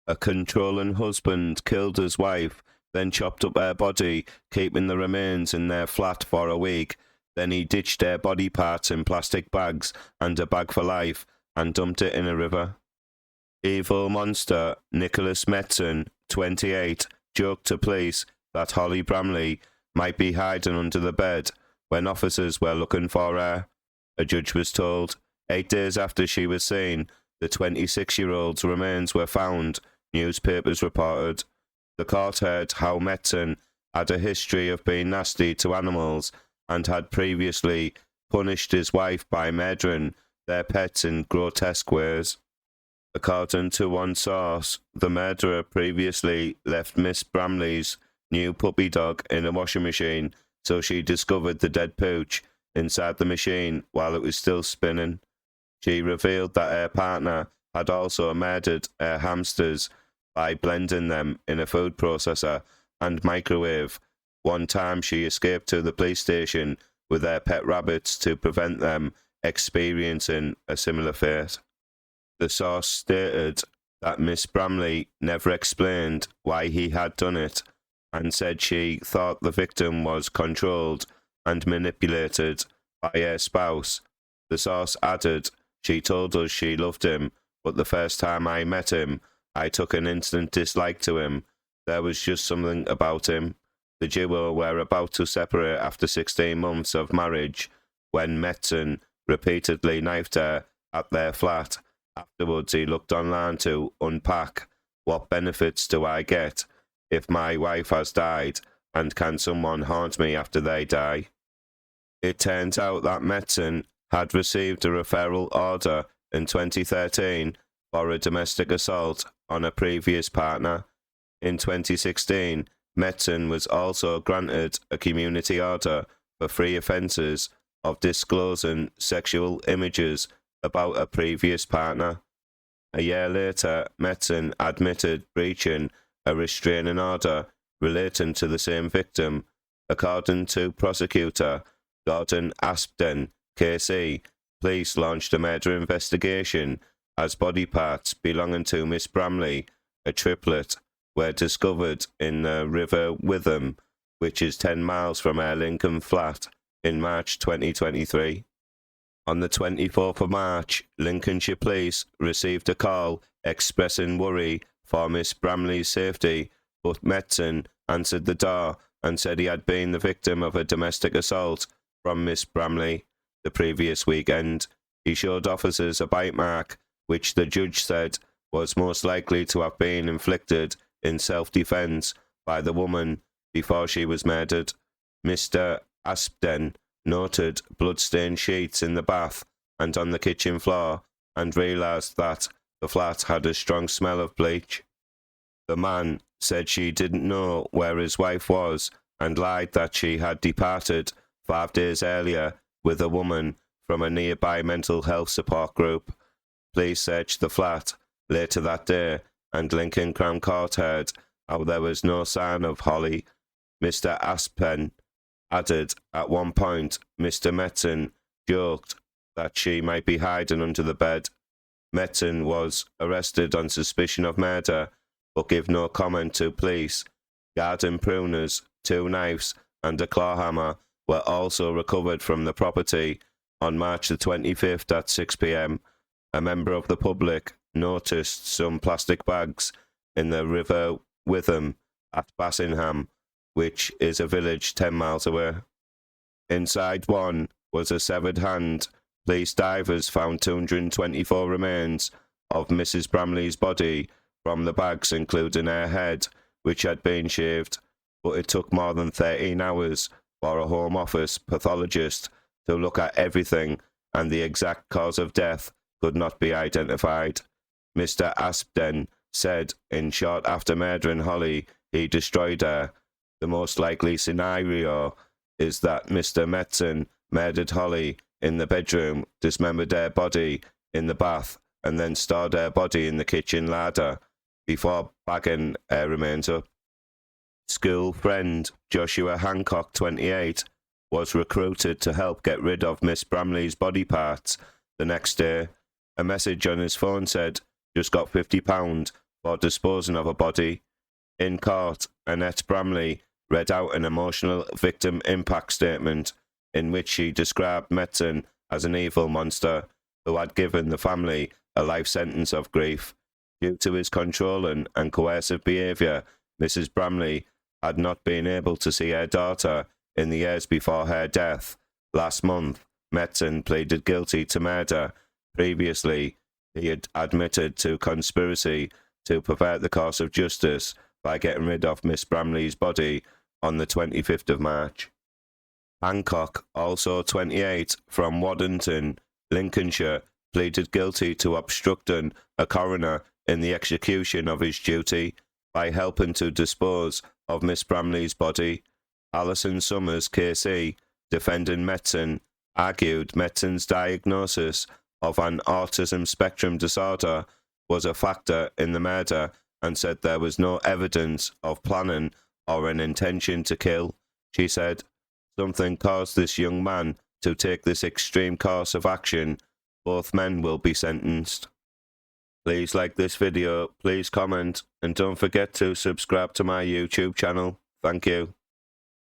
A controlling husband killed his wife, then chopped up her body, keeping the remains in their flat for a week. Then he ditched their body parts in plastic bags and a bag for life and dumped it in a river. Evil monster Nicholas Metson, 28, joked to police that Holly Bramley might be hiding under the bed when officers were looking for her. A judge was told 8 days after she was seen, the 26-year-old's remains were found, newspapers reported. The court heard how Metson had a history of being nasty to animals and had previously punished his wife by murdering their pets in grotesque ways. According to one source, the murderer previously left Ms Bramley's new puppy dog in a washing machine, so she discovered the dead pooch inside the machine while it was still spinning. She revealed that her partner had also murdered her hamsters by blending them in a food processor and microwave. One time she escaped to the police station with her pet rabbits to prevent them experiencing a similar fate. The source stated that Ms Bramley never explained why he had done it and said she thought the victim was controlled and manipulated by her spouse. The source added, "She told us she loved him, but the first time I met him, I took an instant dislike to him. There was just something about him." The duo were about to separate after 16 months of marriage when Metson repeatedly knifed her at their flat. Afterwards, he looked online to unpack, "What benefits do I get if my wife has died, and can someone haunt me after they die?" It turns out that Metson had received a referral order in 2013 for a domestic assault on a previous partner. In 2016, Metson was also granted a community order for 3 offences of disclosing sexual images about a previous partner. A year later, Metson admitted breaching a restraining order relating to the same victim. According to prosecutor Gordon Aspden, KC, police launched a murder investigation as body parts belonging to Ms Bramley, a triplet, were discovered in the River Witham, which is 10 miles from her Lincoln flat, in March 2023. On the 24th of March, Lincolnshire Police received a call expressing worry for Ms Bramley's safety, but Metson answered the door and said he had been the victim of a domestic assault from Ms Bramley the previous weekend. He showed officers a bite mark, which the judge said was most likely to have been inflicted in self-defence by the woman before she was murdered. Mr Aspden noted bloodstained sheets in the bath and on the kitchen floor and realised that the flat had a strong smell of bleach. The man said she didn't know where his wife was and lied that she had departed 5 days earlier with a woman from a nearby mental health support group. Police searched the flat later that day, and Lincoln Crown Court heard how there was no sign of Holly. Mr Aspen added at one point Mr Metson joked that she might be hiding under the bed. Metson was arrested on suspicion of murder, but gave no comment to police. Garden pruners, 2 knives and a claw hammer were also recovered from the property. On March the 25th at 6 p.m, a member of the public noticed some plastic bags in the River Witham at Bassingham, which is a village 10 miles away. Inside one was a severed hand. Police divers found 224 remains of Mrs Bramley's body from the bags, including her head, which had been shaved, but it took more than 13 hours for a Home Office pathologist to look at everything, and the exact cause of death could not be identified. Mr Aspden said in short after murdering Holly, he destroyed her. The most likely scenario is that Mr Metson murdered Holly in the bedroom, dismembered her body in the bath, and then stored her body in the kitchen larder before bagging her remains up. School friend Joshua Hancock, 28, was recruited to help get rid of Ms Bramley's body parts the next day. A message on his phone said, "Just got £50 for disposing of a body. In court, Ms Bramley read out an emotional victim impact statement in which she described Metson as an evil monster who had given the family a life sentence of grief. Due to his controlling and coercive behaviour, Mrs Bramley had not been able to see her daughter in the years before her death. Last month, Metson pleaded guilty to murder. Previously, he had admitted to conspiracy to pervert the course of justice by getting rid of Ms Bramley's body on the 25th of March. Hancock, also 28, from Waddington, Lincolnshire, pleaded guilty to obstructing a coroner in the execution of his duty by helping to dispose of Ms Bramley's body. Alison Summers, KC, defending Metson, argued Metson's diagnosis of an autism spectrum disorder was a factor in the murder and said there was no evidence of planning or an intention to kill. She said, "Something caused this young man to take this extreme course of action. Both men will be sentenced." Please like this video, please comment, and don't forget to subscribe to my YouTube channel. Thank you.